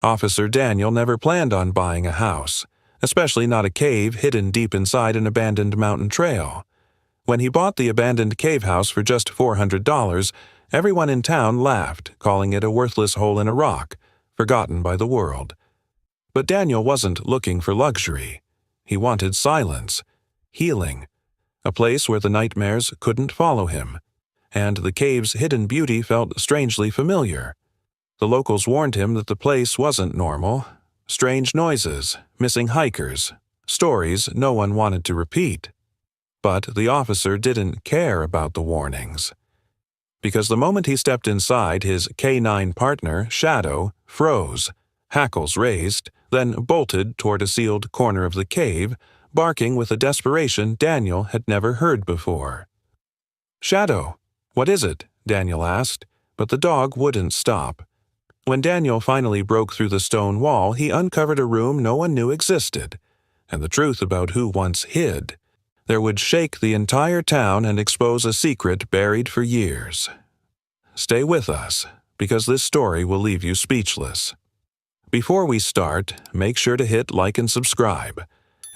Officer Daniel never planned on buying a house, especially not a cave hidden deep inside an abandoned mountain trail. When he bought the abandoned cave house for just $400, everyone in town laughed, calling it a worthless hole in a rock, forgotten by the world. But Daniel wasn't looking for luxury. He wanted silence, healing, a place where the nightmares couldn't follow him, and the cave's hidden beauty felt strangely familiar. The locals warned him that the place wasn't normal. Strange noises, missing hikers, stories no one wanted to repeat. But the officer didn't care about the warnings. Because the moment he stepped inside, his canine partner, Shadow, froze, hackles raised, then bolted toward a sealed corner of the cave, barking with a desperation Daniel had never heard before. "Shadow, what is it?" Daniel asked, but the dog wouldn't stop. When Daniel finally broke through the stone wall, he uncovered a room no one knew existed, and the truth about who once hid. There would shake the entire town and expose a secret buried for years. Stay with us, because this story will leave you speechless. Before we start, make sure to hit like and subscribe.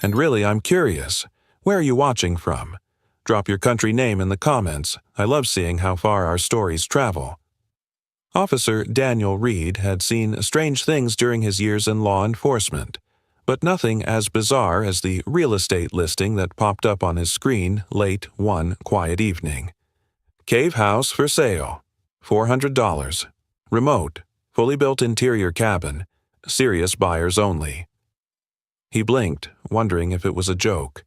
And really, I'm curious, where are you watching from? Drop your country name in the comments. I love seeing how far our stories travel. Officer Daniel Reed had seen strange things during his years in law enforcement, but nothing as bizarre as the real estate listing that popped up on his screen late one quiet evening. Cave house for sale, $400. Remote, fully built interior cabin, serious buyers only. He blinked, wondering if it was a joke.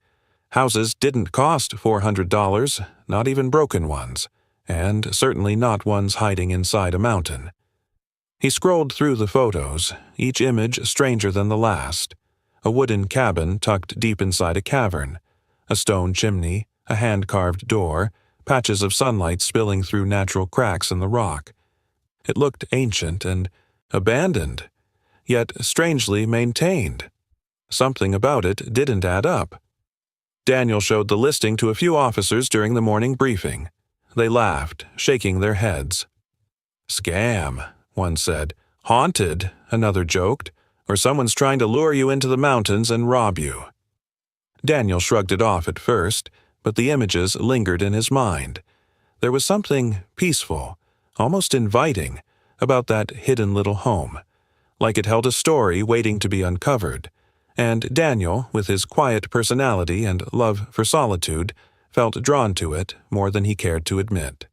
Houses didn't cost $400, not even broken ones, and certainly not ones hiding inside a mountain. He scrolled through the photos, each image stranger than the last. A wooden cabin tucked deep inside a cavern, a stone chimney, a hand-carved door, patches of sunlight spilling through natural cracks in the rock. It looked ancient and abandoned, yet strangely maintained. Something about it didn't add up. Daniel showed the listing to a few officers during the morning briefing. They laughed, shaking their heads. "Scam," one said. "Haunted," another joked. "Or someone's trying to lure you into the mountains and rob you." Daniel shrugged it off at first, but the images lingered in his mind. There was something peaceful, almost inviting, about that hidden little home, like it held a story waiting to be uncovered, and Daniel, with his quiet personality and love for solitude, felt drawn to it more than he cared to admit.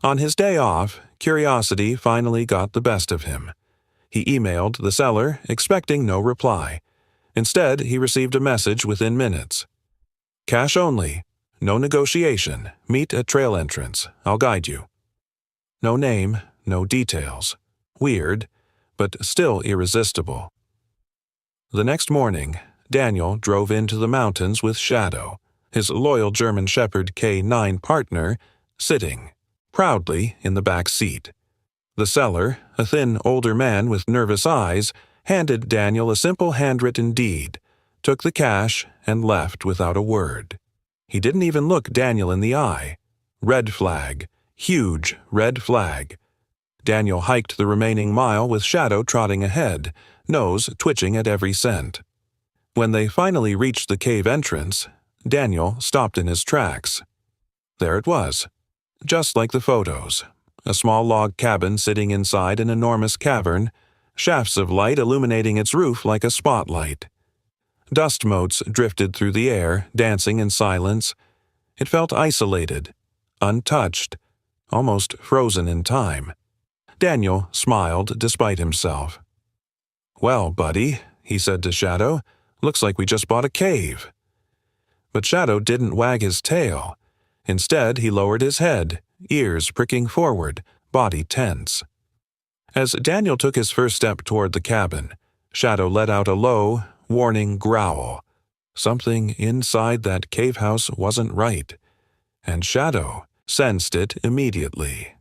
On his day off, curiosity finally got the best of him. He emailed the seller, expecting no reply. Instead, he received a message within minutes. "Cash only. No negotiation. Meet at trail entrance. I'll guide you." No name, no details. Weird, but still irresistible. The next morning, Daniel drove into the mountains with Shadow, his loyal German Shepherd K9 partner, sitting, proudly, in the back seat. The seller, a thin older man with nervous eyes, handed Daniel a simple handwritten deed, took the cash, and left without a word. He didn't even look Daniel in the eye. Red flag. Huge red flag. Daniel hiked the remaining mile with Shadow trotting ahead, nose twitching at every scent. When they finally reached the cave entrance, Daniel stopped in his tracks. There it was, just like the photos. A small log cabin sitting inside an enormous cavern, shafts of light illuminating its roof like a spotlight. Dust motes drifted through the air, dancing in silence. It felt isolated, untouched, almost frozen in time. Daniel smiled despite himself. "Well, buddy," he said to Shadow, "looks like we just bought a cave." But Shadow didn't wag his tail. Instead, he lowered his head, ears pricking forward, body tense. As Daniel took his first step toward the cabin, Shadow let out a low, warning growl. Something inside that cave house wasn't right, and Shadow sensed it immediately.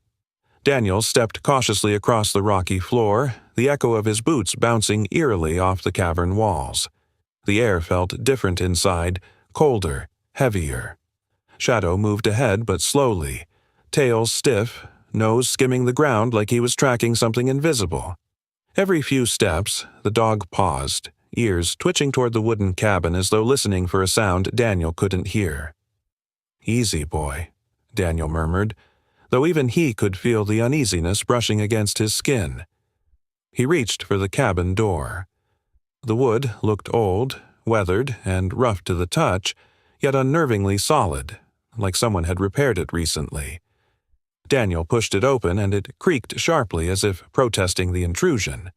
Daniel stepped cautiously across the rocky floor, the echo of his boots bouncing eerily off the cavern walls. The air felt different inside, colder, heavier. Shadow moved ahead but slowly, tail stiff, nose skimming the ground like he was tracking something invisible. Every few steps, the dog paused, ears twitching toward the wooden cabin as though listening for a sound Daniel couldn't hear. "Easy, boy," Daniel murmured, though even he could feel the uneasiness brushing against his skin. He reached for the cabin door. The wood looked old, weathered, and rough to the touch, yet unnervingly solid, like someone had repaired it recently. Daniel pushed it open and it creaked sharply as if protesting the intrusion.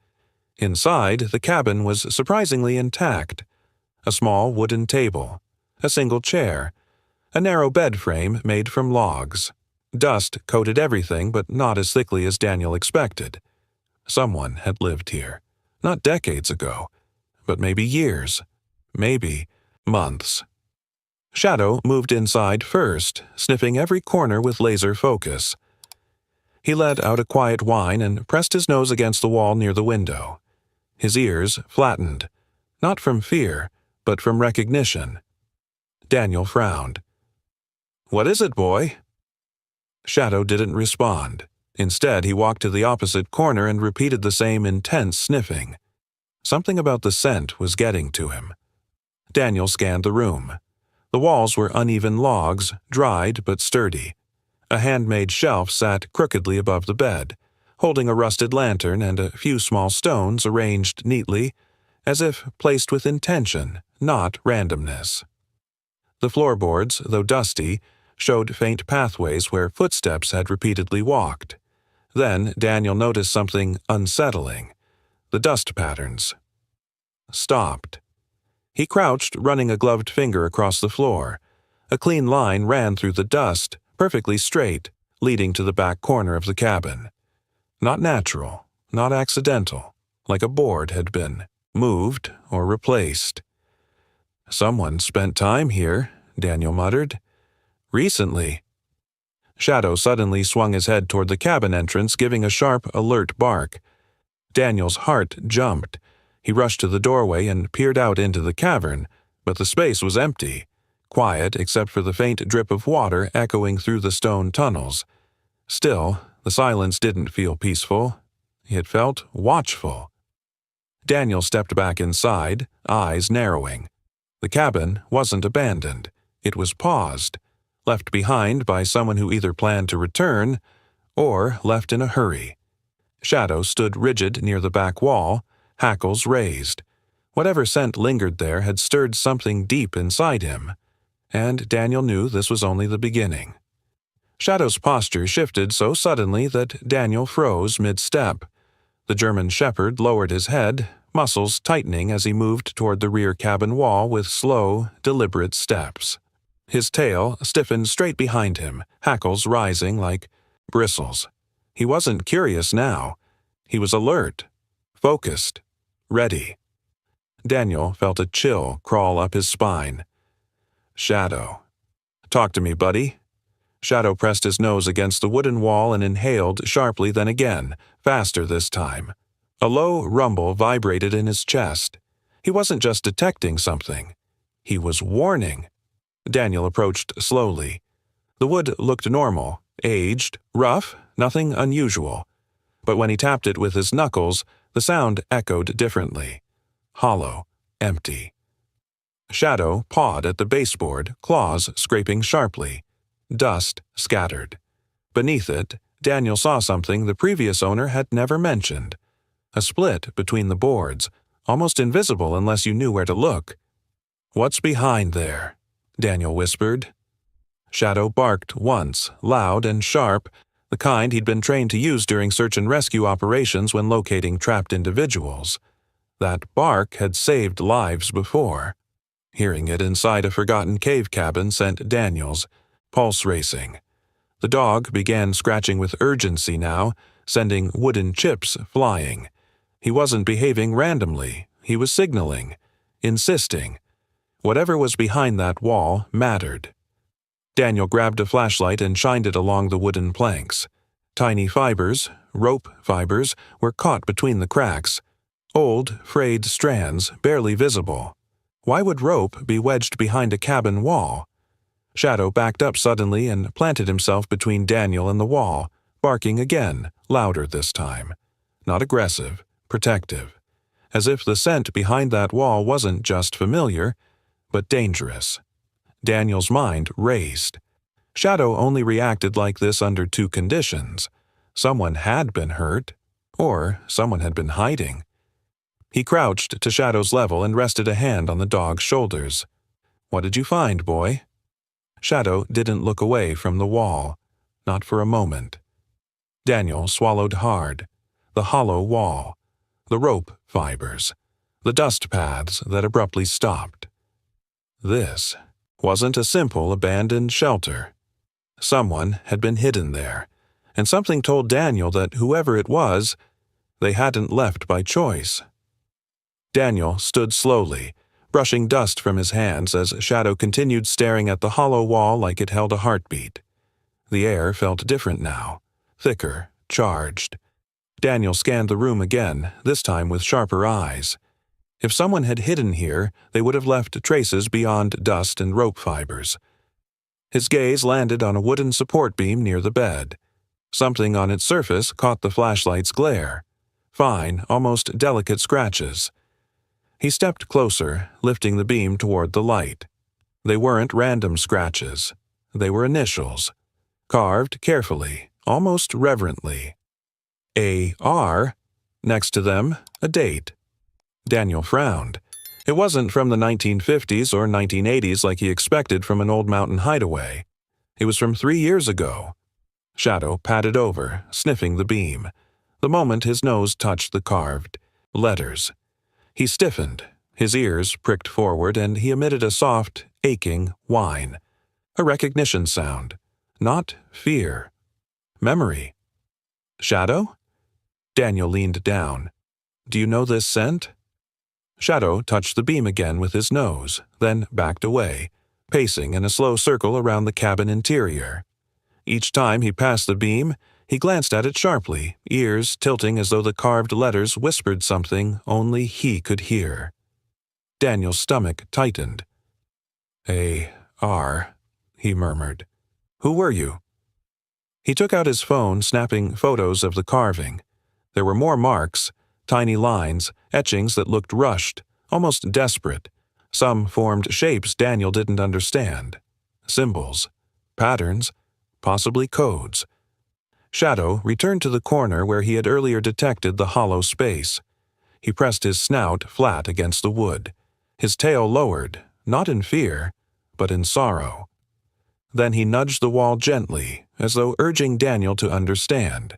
Inside, the cabin was surprisingly intact. A small wooden table, a single chair, a narrow bed frame made from logs. Dust coated everything, but not as thickly as Daniel expected. Someone had lived here, not decades ago, but maybe years, maybe months. Shadow moved inside first, sniffing every corner with laser focus. He let out a quiet whine and pressed his nose against the wall near the window. His ears flattened, not from fear, but from recognition. Daniel frowned. "What is it, boy?" Shadow didn't respond. Instead, he walked to the opposite corner and repeated the same intense sniffing. Something about the scent was getting to him. Daniel scanned the room. The walls were uneven logs, dried but sturdy. A handmade shelf sat crookedly above the bed, holding a rusted lantern and a few small stones arranged neatly, as if placed with intention, not randomness. The floorboards, though dusty, showed faint pathways where footsteps had repeatedly walked. Then Daniel noticed something unsettling. The dust patterns stopped. He crouched, running a gloved finger across the floor. A clean line ran through the dust, perfectly straight, leading to the back corner of the cabin. Not natural, not accidental, like a board had been moved or replaced. "Someone spent time here," Daniel muttered. "Recently." Shadow suddenly swung his head toward the cabin entrance, giving a sharp, alert bark. Daniel's heart jumped. He rushed to the doorway and peered out into the cavern, but the space was empty, quiet except for the faint drip of water echoing through the stone tunnels. Still, the silence didn't feel peaceful. It felt watchful. Daniel stepped back inside, eyes narrowing. The cabin wasn't abandoned. It was paused, left behind by someone who either planned to return or left in a hurry. Shadow stood rigid near the back wall, hackles raised. Whatever scent lingered there had stirred something deep inside him, and Daniel knew this was only the beginning. Shadow's posture shifted so suddenly that Daniel froze mid-step. The German shepherd lowered his head, muscles tightening as he moved toward the rear cabin wall with slow, deliberate steps. His tail stiffened straight behind him, hackles rising like bristles. He wasn't curious now. He was alert, focused, ready. Daniel felt a chill crawl up his spine. "Shadow. Talk to me, buddy." Shadow pressed his nose against the wooden wall and inhaled sharply, then again, faster this time. A low rumble vibrated in his chest. He wasn't just detecting something. He was warning. Daniel approached slowly. The wood looked normal, aged, rough, nothing unusual. But when he tapped it with his knuckles, the sound echoed differently. Hollow, empty. Shadow pawed at the baseboard, claws scraping sharply. Dust scattered. Beneath it, Daniel saw something the previous owner had never mentioned. A split between the boards, almost invisible unless you knew where to look. "What's behind there?" Daniel whispered. Shadow barked once, loud and sharp, the kind he'd been trained to use during search and rescue operations when locating trapped individuals. That bark had saved lives before. Hearing it inside a forgotten cave cabin sent Daniel's pulse racing. The dog began scratching with urgency now, sending wooden chips flying. He wasn't behaving randomly. He was signaling, insisting. Whatever was behind that wall mattered. Daniel grabbed a flashlight and shined it along the wooden planks. Tiny fibers, rope fibers, were caught between the cracks. Old, frayed strands, barely visible. Why would rope be wedged behind a cabin wall? Shadow backed up suddenly and planted himself between Daniel and the wall, barking again, louder this time. Not aggressive, protective, as if the scent behind that wall wasn't just familiar, but dangerous. Daniel's mind raced. Shadow only reacted like this under two conditions. Someone had been hurt, or someone had been hiding. He crouched to Shadow's level and rested a hand on the dog's shoulders. "What did you find, boy?" Shadow didn't look away from the wall, not for a moment. Daniel swallowed hard. The hollow wall, the rope fibers, the dust paths that abruptly stopped. This wasn't a simple abandoned shelter. Someone had been hidden there, and something told Daniel that whoever it was, they hadn't left by choice. Daniel stood slowly, brushing dust from his hands as Shadow continued staring at the hollow wall like it held a heartbeat. The air felt different now, thicker, charged. Daniel scanned the room again, this time with sharper eyes. If someone had hidden here, they would have left traces beyond dust and rope fibers. His gaze landed on a wooden support beam near the bed. Something on its surface caught the flashlight's glare. Fine, almost delicate scratches. He stepped closer, lifting the beam toward the light. They weren't random scratches. They were initials, carved carefully, almost reverently. A.R. Next to them, a date. Daniel frowned. It wasn't from the 1950s or 1980s like he expected from an old mountain hideaway. It was from 3 years ago. Shadow patted over, sniffing the beam. The moment his nose touched the carved letters. He stiffened, his ears pricked forward, and he emitted a soft, aching whine. A recognition sound. Not fear. Memory. Shadow? Daniel leaned down. "Do you know this scent?" Shadow touched the beam again with his nose, then backed away, pacing in a slow circle around the cabin interior. Each time he passed the beam, he glanced at it sharply, ears tilting as though the carved letters whispered something only he could hear. Daniel's stomach tightened. "A.R.," he murmured. "Who were you?" He took out his phone, snapping photos of the carving. There were more marks, tiny lines, etchings that looked rushed, almost desperate. Some formed shapes Daniel didn't understand. Symbols, patterns, possibly codes. Shadow returned to the corner where he had earlier detected the hollow space. He pressed his snout flat against the wood. His tail lowered, not in fear, but in sorrow. Then he nudged the wall gently, as though urging Daniel to understand.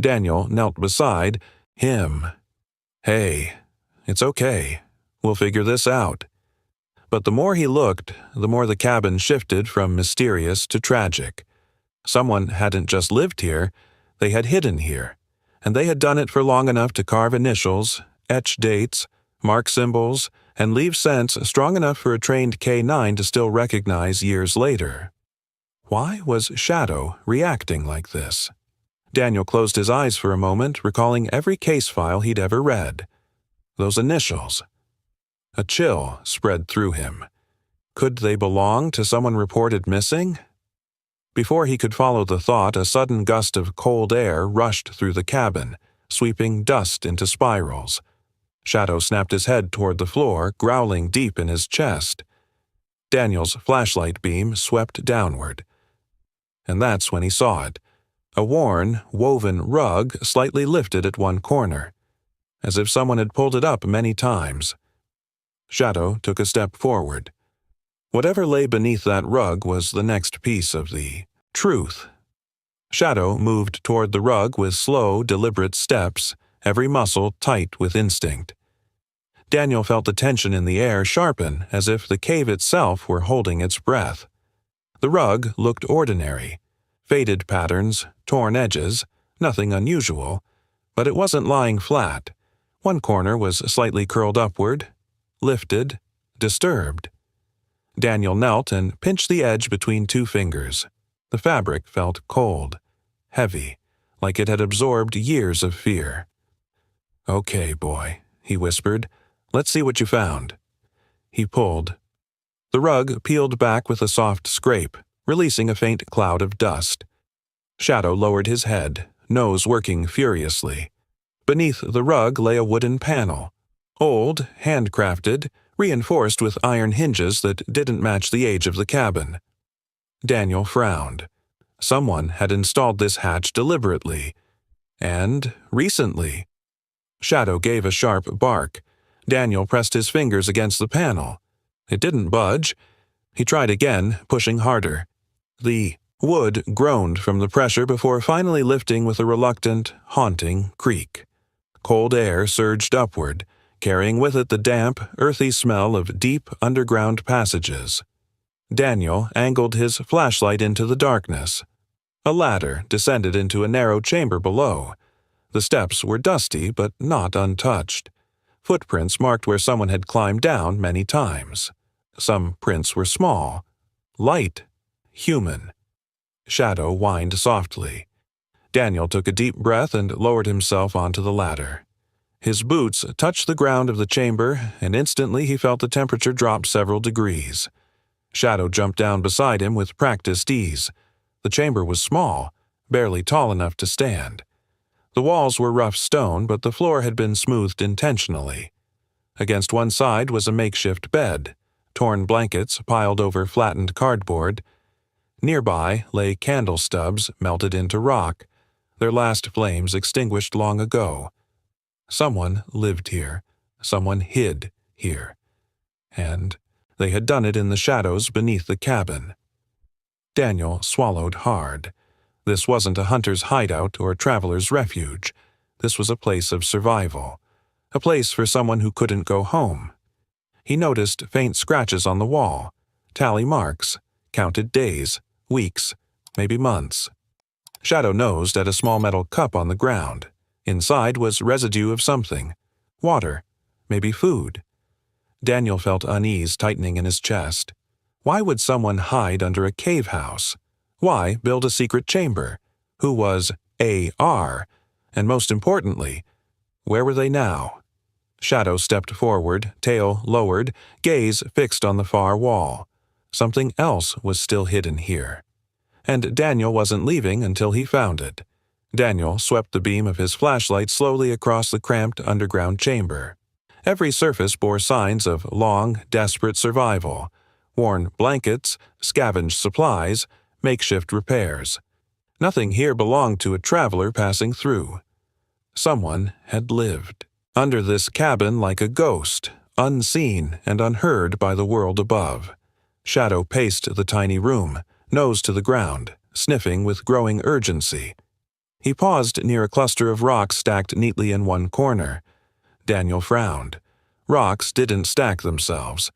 Daniel knelt beside him. "Hey, it's okay. We'll figure this out." But the more he looked, the more the cabin shifted from mysterious to tragic. Someone hadn't just lived here, they had hidden here, and they had done it for long enough to carve initials, etch dates, mark symbols, and leave scents strong enough for a trained K9 to still recognize years later. Why was Shadow reacting like this? Daniel closed his eyes for a moment, recalling every case file he'd ever read. Those initials. A chill spread through him. Could they belong to someone reported missing? Before he could follow the thought, a sudden gust of cold air rushed through the cabin, sweeping dust into spirals. Shadow snapped his head toward the floor, growling deep in his chest. Daniel's flashlight beam swept downward. And that's when he saw it. A worn, woven rug slightly lifted at one corner, as if someone had pulled it up many times. Shadow took a step forward. Whatever lay beneath that rug was the next piece of the truth. Shadow moved toward the rug with slow, deliberate steps, every muscle tight with instinct. Daniel felt the tension in the air sharpen, as if the cave itself were holding its breath. The rug looked ordinary. Faded patterns, torn edges, nothing unusual, but it wasn't lying flat. One corner was slightly curled upward, lifted, disturbed. Daniel knelt and pinched the edge between two fingers. The fabric felt cold, heavy, like it had absorbed years of fear. "Okay, boy," he whispered. "Let's see what you found." He pulled. The rug peeled back with a soft scrape, releasing a faint cloud of dust. Shadow lowered his head, nose working furiously. Beneath the rug lay a wooden panel. Old, handcrafted, reinforced with iron hinges that didn't match the age of the cabin. Daniel frowned. Someone had installed this hatch deliberately. And recently. Shadow gave a sharp bark. Daniel pressed his fingers against the panel. It didn't budge. He tried again, pushing harder. The wood groaned from the pressure before finally lifting with a reluctant, haunting creak. Cold air surged upward, carrying with it the damp, earthy smell of deep underground passages. Daniel angled his flashlight into the darkness. A ladder descended into a narrow chamber below. The steps were dusty but not untouched. Footprints marked where someone had climbed down many times. Some prints were small, light, human. Shadow whined softly. Daniel took a deep breath and lowered himself onto the ladder. His boots touched the ground of the chamber, and instantly he felt the temperature drop several degrees. Shadow jumped down beside him with practiced ease. The chamber was small, barely tall enough to stand. The walls were rough stone, but the floor had been smoothed intentionally. Against one side was a makeshift bed, torn blankets piled over flattened cardboard. Nearby lay candle stubs melted into rock, their last flames extinguished long ago. Someone lived here. Someone hid here. And they had done it in the shadows beneath the cabin. Daniel swallowed hard. This wasn't a hunter's hideout or traveler's refuge. This was a place of survival. A place for someone who couldn't go home. He noticed faint scratches on the wall, tally marks, counted days, weeks, maybe months. Shadow nosed at a small metal cup on the ground. Inside was residue of something. Water, maybe food. Daniel felt unease tightening in his chest. Why would someone hide under a cave house? Why build a secret chamber? Who was A.R.? And most importantly, where were they now? Shadow stepped forward, tail lowered, gaze fixed on the far wall. Something else was still hidden here. And Daniel wasn't leaving until he found it. Daniel swept the beam of his flashlight slowly across the cramped underground chamber. Every surface bore signs of long, desperate survival. Worn blankets, scavenged supplies, makeshift repairs. Nothing here belonged to a traveler passing through. Someone had lived under this cabin like a ghost, unseen and unheard by the world above. Shadow paced the tiny room, nose to the ground, sniffing with growing urgency. He paused near a cluster of rocks stacked neatly in one corner. Daniel frowned. Rocks didn't stack themselves.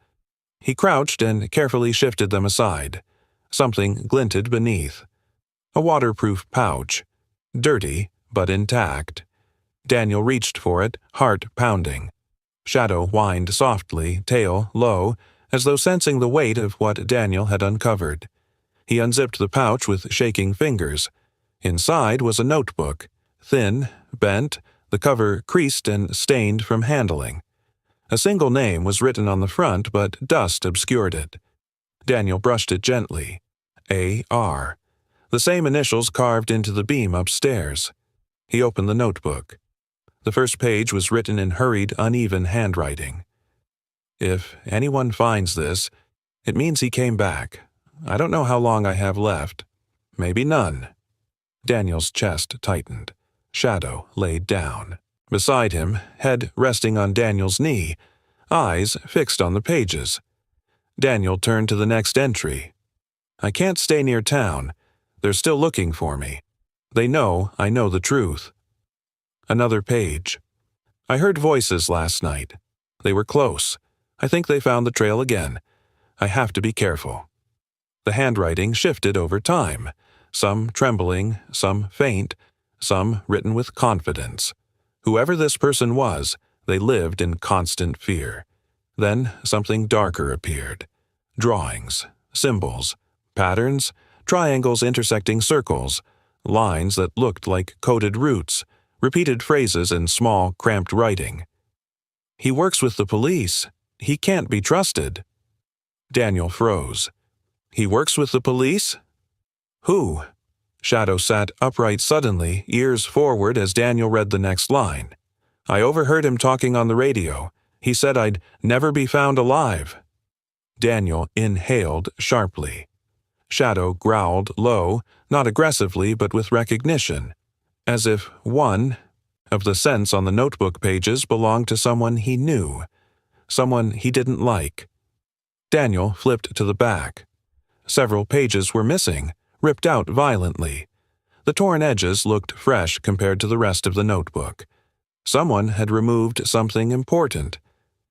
He crouched and carefully shifted them aside. Something glinted beneath. A waterproof pouch. Dirty, but intact. Daniel reached for it, heart pounding. Shadow whined softly, tail low, as though sensing the weight of what Daniel had uncovered. He unzipped the pouch with shaking fingers. Inside was a notebook, thin, bent, the cover creased and stained from handling. A single name was written on the front, but dust obscured it. Daniel brushed it gently. A.R. The same initials carved into the beam upstairs. He opened the notebook. The first page was written in hurried, uneven handwriting. If anyone finds this, it means he came back. I don't know how long I have left. Maybe none. Daniel's chest tightened. Shadow laid down. Beside him, head resting on Daniel's knee, eyes fixed on the pages. Daniel turned to the next entry. I can't stay near town. They're still looking for me. They know I know the truth. Another page. I heard voices last night. They were close. I think they found the trail again. I have to be careful. The handwriting shifted over time, some trembling, some faint, some written with confidence. Whoever this person was, they lived in constant fear. Then something darker appeared. Drawings, symbols, patterns, triangles intersecting circles, lines that looked like coded roots, repeated phrases in small, cramped writing. He works with the police. He can't be trusted. Daniel froze. He works with the police? Who? Shadow sat upright suddenly, ears forward as Daniel read the next line. I overheard him talking on the radio. He said I'd never be found alive." Daniel inhaled sharply. Shadow growled low, not aggressively but with recognition, as if one of the scents on the notebook pages belonged to someone he knew, someone he didn't like. Daniel flipped to the back. Several pages were missing, ripped out violently. The torn edges looked fresh compared to the rest of the notebook. Someone had removed something important.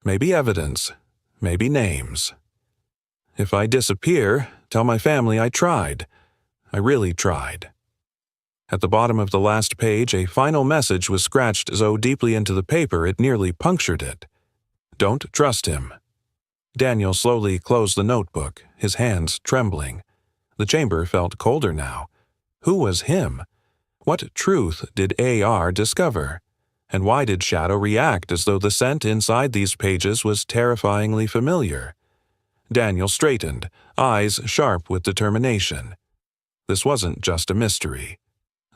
Maybe evidence, maybe names. "If I disappear, tell my family I tried. I really tried." At the bottom of the last page, a final message was scratched so deeply into the paper it nearly punctured it. "Don't trust him." Daniel slowly closed the notebook, his hands trembling. The chamber felt colder now. Who was him? What truth did AR discover? And why did Shadow react as though the scent inside these pages was terrifyingly familiar? Daniel straightened, eyes sharp with determination. This wasn't just a mystery.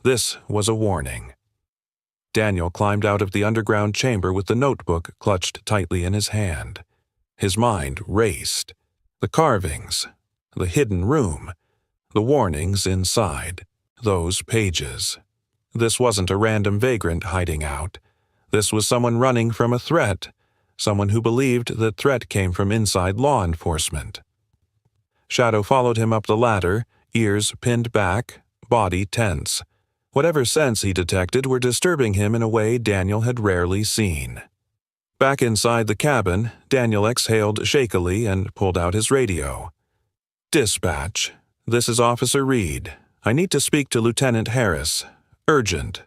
This was a warning. Daniel climbed out of the underground chamber with the notebook clutched tightly in his hand. His mind raced. The carvings, the hidden room, the warnings inside, those pages. This wasn't a random vagrant hiding out. This was someone running from a threat, someone who believed the threat came from inside law enforcement. Shadow followed him up the ladder, ears pinned back, body tense. Whatever scents he detected were disturbing him in a way Daniel had rarely seen. Back inside the cabin, Daniel exhaled shakily and pulled out his radio. "Dispatch. This is Officer Reed. I need to speak to Lieutenant Harris. Urgent."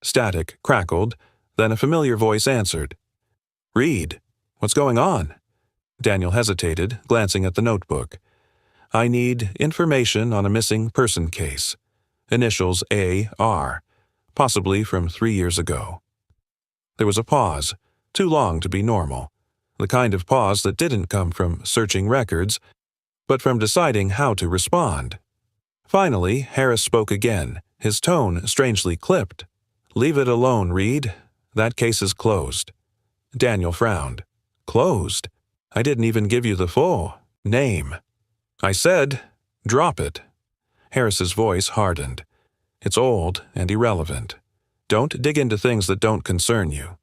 Static crackled, then a familiar voice answered. "Reed, what's going on?" Daniel hesitated, glancing at the notebook. "I need information on a missing person case. Initials AR, possibly from 3 years ago." There was a pause, too long to be normal. The kind of pause that didn't come from searching records, but from deciding how to respond. Finally, Harris spoke again, his tone strangely clipped. "Leave it alone, Reed. That case is closed." Daniel frowned. "Closed? I didn't even give you the full name." "I said, drop it." Harris's voice hardened. "It's old and irrelevant. Don't dig into things that don't concern you."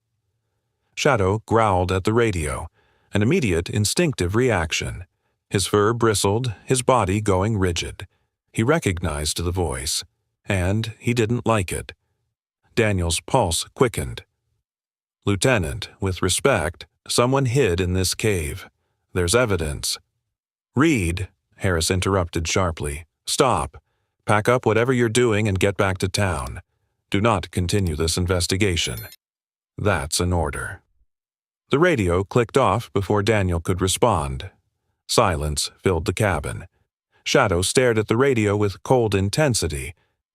Shadow growled at the radio, an immediate instinctive reaction. His fur bristled, his body going rigid. He recognized the voice, and he didn't like it. Daniel's pulse quickened. "Lieutenant, with respect, someone hid in this cave. There's evidence." "Reed," Harris interrupted sharply. "Stop. Pack up whatever you're doing and get back to town. Do not continue this investigation." That's an order. The radio clicked off before Daniel could respond. Silence filled the cabin. Shadow stared at the radio with cold intensity,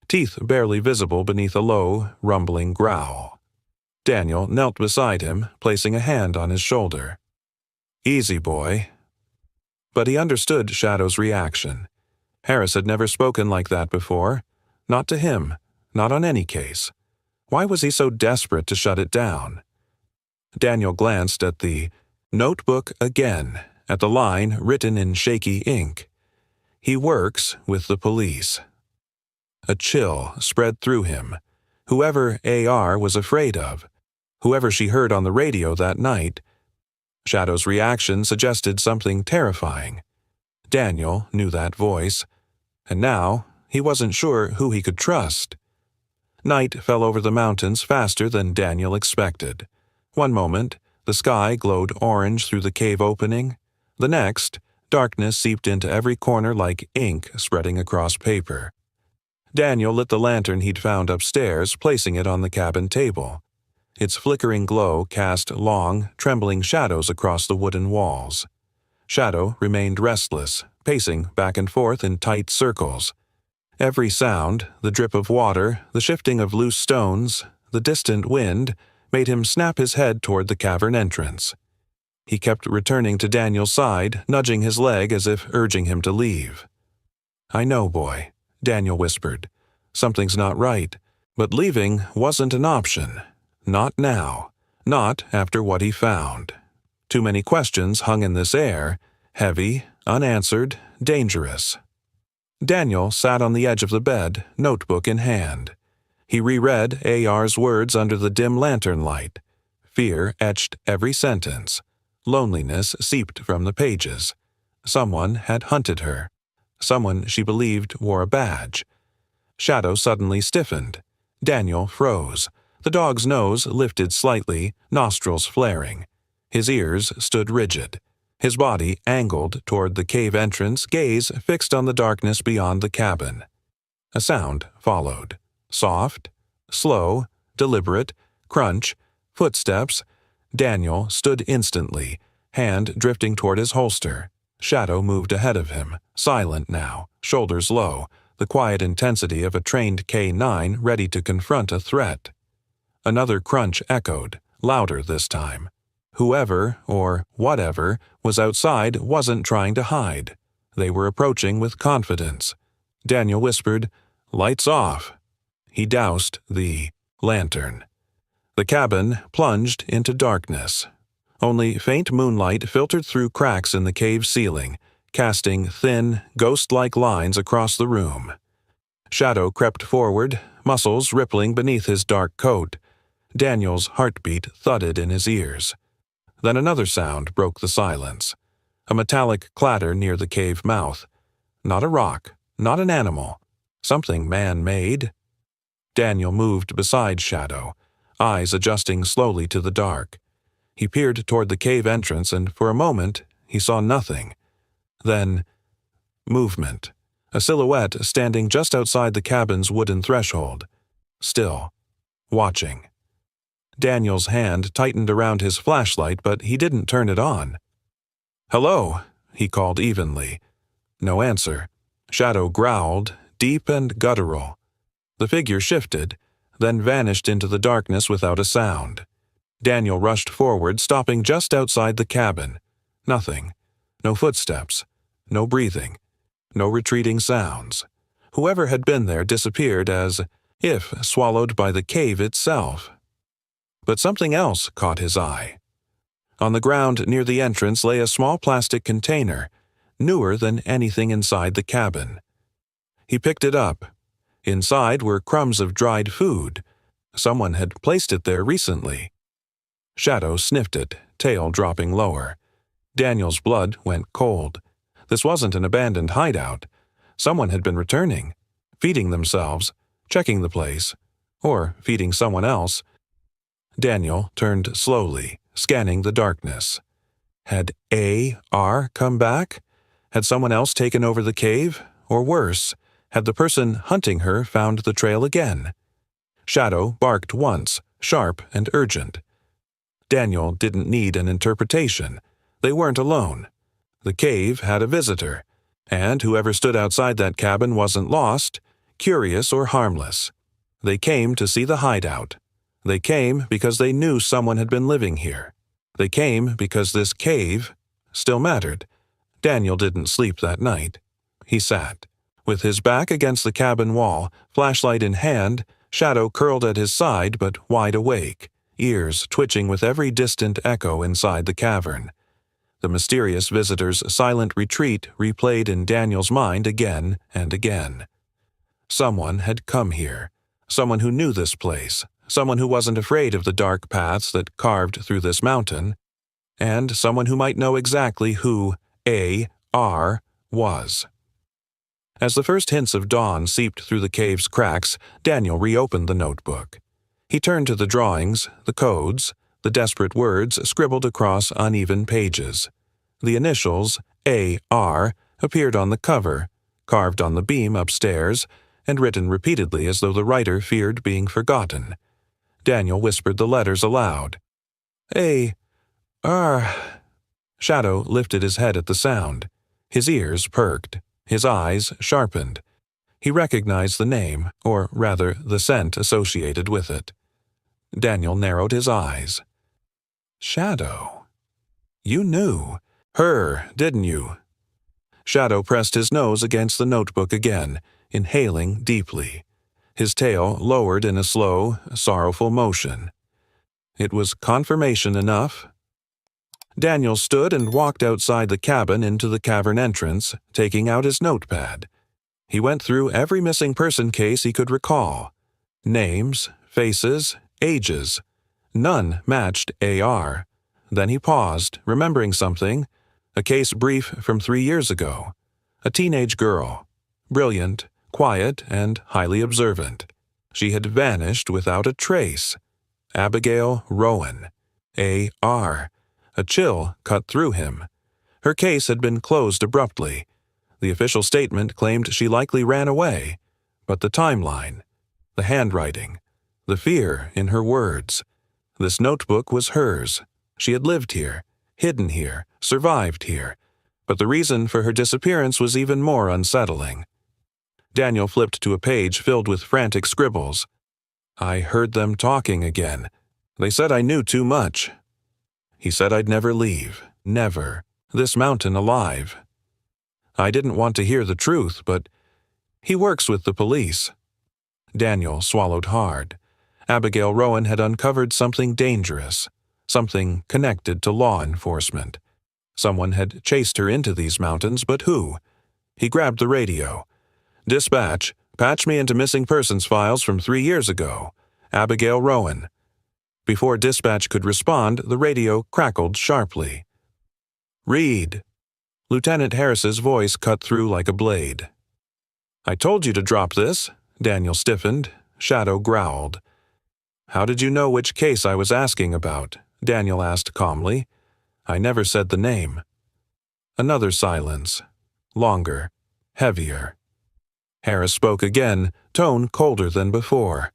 teeth barely visible beneath a low, rumbling growl. Daniel knelt beside him, placing a hand on his shoulder. "Easy, boy." But he understood Shadow's reaction. Harris had never spoken like that before. Not to him, not on any case. Why was he so desperate to shut it down? Daniel glanced at the notebook again, at the line written in shaky ink. "He works with the police." A chill spread through him. Whoever AR was afraid of, whoever she heard on the radio that night. Shadow's reaction suggested something terrifying. Daniel knew that voice, and now he wasn't sure who he could trust. Night fell over the mountains faster than Daniel expected. One moment, the sky glowed orange through the cave opening. The next, darkness seeped into every corner like ink spreading across paper. Daniel lit the lantern he'd found upstairs, placing it on the cabin table. Its flickering glow cast long, trembling shadows across the wooden walls. Shadow remained restless, pacing back and forth in tight circles. Every sound, the drip of water, the shifting of loose stones, the distant wind, made him snap his head toward the cavern entrance. He kept returning to Daniel's side, nudging his leg as if urging him to leave. "I know, boy," Daniel whispered. "Something's not right, but leaving wasn't an option. Not now. Not after what he found. Too many questions hung in this air, heavy, unanswered, dangerous. Daniel sat on the edge of the bed, notebook in hand. He reread AR's words under the dim lantern light. Fear etched every sentence. Loneliness seeped from the pages. Someone had hunted her. Someone she believed wore a badge. Shadow suddenly stiffened. Daniel froze. The dog's nose lifted slightly, nostrils flaring. His ears stood rigid. His body angled toward the cave entrance, gaze fixed on the darkness beyond the cabin. A sound followed. Soft, slow, deliberate, crunch, footsteps. Daniel stood instantly, hand drifting toward his holster. Shadow moved ahead of him, silent now, shoulders low, the quiet intensity of a trained K-9 ready to confront a threat. Another crunch echoed, louder this time. Whoever, or whatever, was outside wasn't trying to hide. They were approaching with confidence. Daniel whispered, "Lights off." He doused the lantern. The cabin plunged into darkness. Only faint moonlight filtered through cracks in the cave ceiling, casting thin, ghost-like lines across the room. Shadow crept forward, muscles rippling beneath his dark coat. Daniel's heartbeat thudded in his ears. Then another sound broke the silence. A metallic clatter near the cave mouth. Not a rock, not an animal. Something man-made. Daniel moved beside Shadow, eyes adjusting slowly to the dark. He peered toward the cave entrance, and for a moment he saw nothing. Then, movement. A silhouette standing just outside the cabin's wooden threshold. Still, watching. Daniel's hand tightened around his flashlight, but he didn't turn it on. "Hello," he called evenly. No answer. Shadow growled, deep and guttural. The figure shifted, then vanished into the darkness without a sound. Daniel rushed forward, stopping just outside the cabin. Nothing. No footsteps. No breathing. No retreating sounds. Whoever had been there disappeared as if swallowed by the cave itself. But something else caught his eye. On the ground near the entrance lay a small plastic container, newer than anything inside the cabin. He picked it up. Inside were crumbs of dried food. Someone had placed it there recently. Shadow sniffed it, tail dropping lower. Daniel's blood went cold. This wasn't an abandoned hideout. Someone had been returning, feeding themselves, checking the place, or feeding someone else. Daniel turned slowly, scanning the darkness. Had A.R. come back? Had someone else taken over the cave? Or worse, had the person hunting her found the trail again? Shadow barked once, sharp and urgent. Daniel didn't need an interpretation. They weren't alone. The cave had a visitor, and whoever stood outside that cabin wasn't lost, curious or harmless. They came to see the hideout. They came because they knew someone had been living here. They came because this cave still mattered. Daniel didn't sleep that night. He sat, with his back against the cabin wall, flashlight in hand, Shadow curled at his side but wide awake, ears twitching with every distant echo inside the cavern. The mysterious visitor's silent retreat replayed in Daniel's mind again and again. Someone had come here. Someone who knew this place. Someone who wasn't afraid of the dark paths that carved through this mountain. And someone who might know exactly who A.R. was. As the first hints of dawn seeped through the cave's cracks, Daniel reopened the notebook. He turned to the drawings, the codes, the desperate words scribbled across uneven pages. The initials, A.R., appeared on the cover, carved on the beam upstairs, and written repeatedly as though the writer feared being forgotten. Daniel whispered the letters aloud. A.R. Shadow lifted his head at the sound. His ears perked. His eyes sharpened. He recognized the name, or rather the scent associated with it. Daniel narrowed his eyes. Shadow. You knew. Her, didn't you? Shadow pressed his nose against the notebook again, inhaling deeply. His tail lowered in a slow, sorrowful motion. It was confirmation enough. Daniel stood and walked outside the cabin into the cavern entrance, taking out his notepad. He went through every missing person case he could recall. Names, faces, ages. None matched AR. Then he paused, remembering something. A case brief from 3 years ago. A teenage girl. Brilliant, quiet, and highly observant. She had vanished without a trace. Abigail Rowan. AR. A chill cut through him. Her case had been closed abruptly. The official statement claimed she likely ran away. But the timeline, the handwriting, the fear in her words. This notebook was hers. She had lived here, hidden here, survived here. But the reason for her disappearance was even more unsettling. Daniel flipped to a page filled with frantic scribbles. I heard them talking again. They said I knew too much. He said I'd never leave, never, this mountain alive. I didn't want to hear the truth, but he works with the police. Daniel swallowed hard. Abigail Rowan had uncovered something dangerous, something connected to law enforcement. Someone had chased her into these mountains, but who? He grabbed the radio. Dispatch, patch me into missing persons files from 3 years ago. Abigail Rowan. Before dispatch could respond, the radio crackled sharply. Read. Lieutenant Harris's voice cut through like a blade. I told you to drop this. Daniel stiffened. Shadow growled. How did you know which case I was asking about? Daniel asked calmly. I never said the name. Another silence. Longer. Heavier. Harris spoke again, tone colder than before.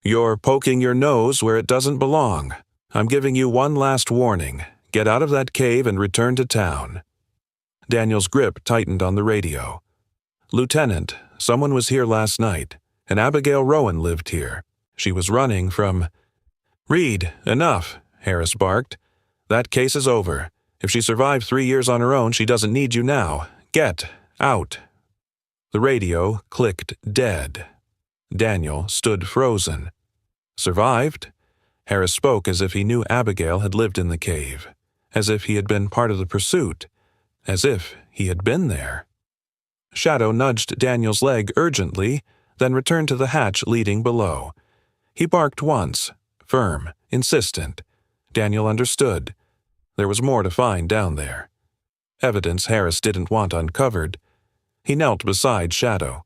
You're poking your nose where it doesn't belong. I'm giving you one last warning. Get out of that cave and return to town. Daniel's grip tightened on the radio. Lieutenant, someone was here last night, and Abigail Rowan lived here. She was running from... Read, enough, Harris barked. That case is over. If she survived 3 years on her own, she doesn't need you now. Get out. The radio clicked dead. Daniel stood frozen. Survived? Harris spoke as if he knew Abigail had lived in the cave, as if he had been part of the pursuit, as if he had been there. Shadow nudged Daniel's leg urgently, then returned to the hatch leading below. He barked once, firm, insistent. Daniel understood. There was more to find down there. Evidence Harris didn't want uncovered. He knelt beside Shadow.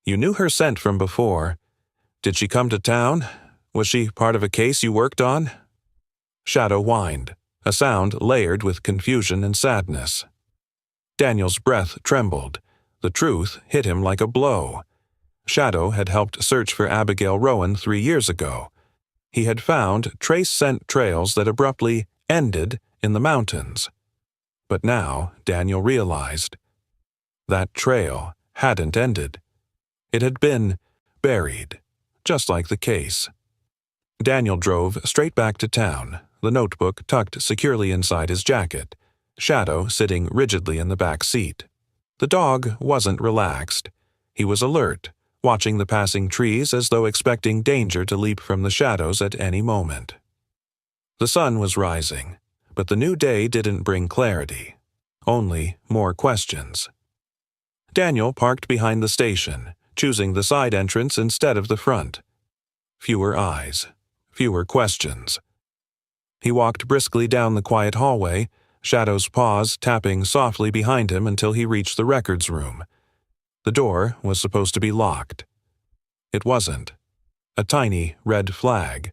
You knew her scent from before. Did she come to town? Was she part of a case you worked on? Shadow whined, a sound layered with confusion and sadness. Daniel's breath trembled. The truth hit him like a blow. Shadow had helped search for Abigail Rowan 3 years ago. He had found trace scent trails that abruptly ended in the mountains. But now Daniel realized that trail hadn't ended. It had been buried, just like the case. Daniel drove straight back to town, the notebook tucked securely inside his jacket, Shadow sitting rigidly in the back seat. The dog wasn't relaxed. He was alert, watching the passing trees as though expecting danger to leap from the shadows at any moment. The sun was rising, but the new day didn't bring clarity, only more questions. Daniel parked behind the station, choosing the side entrance instead of the front. Fewer eyes, fewer questions. He walked briskly down the quiet hallway, Shadow's paws tapping softly behind him until he reached the records room. The door was supposed to be locked. It wasn't. A tiny red flag.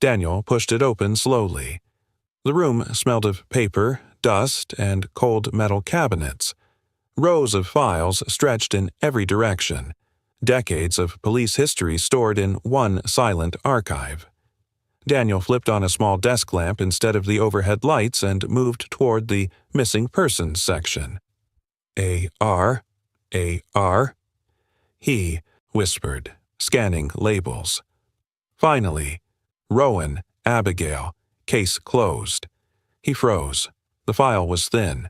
Daniel pushed it open slowly. The room smelled of paper, dust, and cold metal cabinets. Rows of files stretched in every direction. Decades of police history stored in one silent archive. Daniel flipped on a small desk lamp instead of the overhead lights and moved toward the missing persons section. A.R. A.R. He whispered, scanning labels. Finally, Rowan, Abigail, case closed. He froze. The file was thin.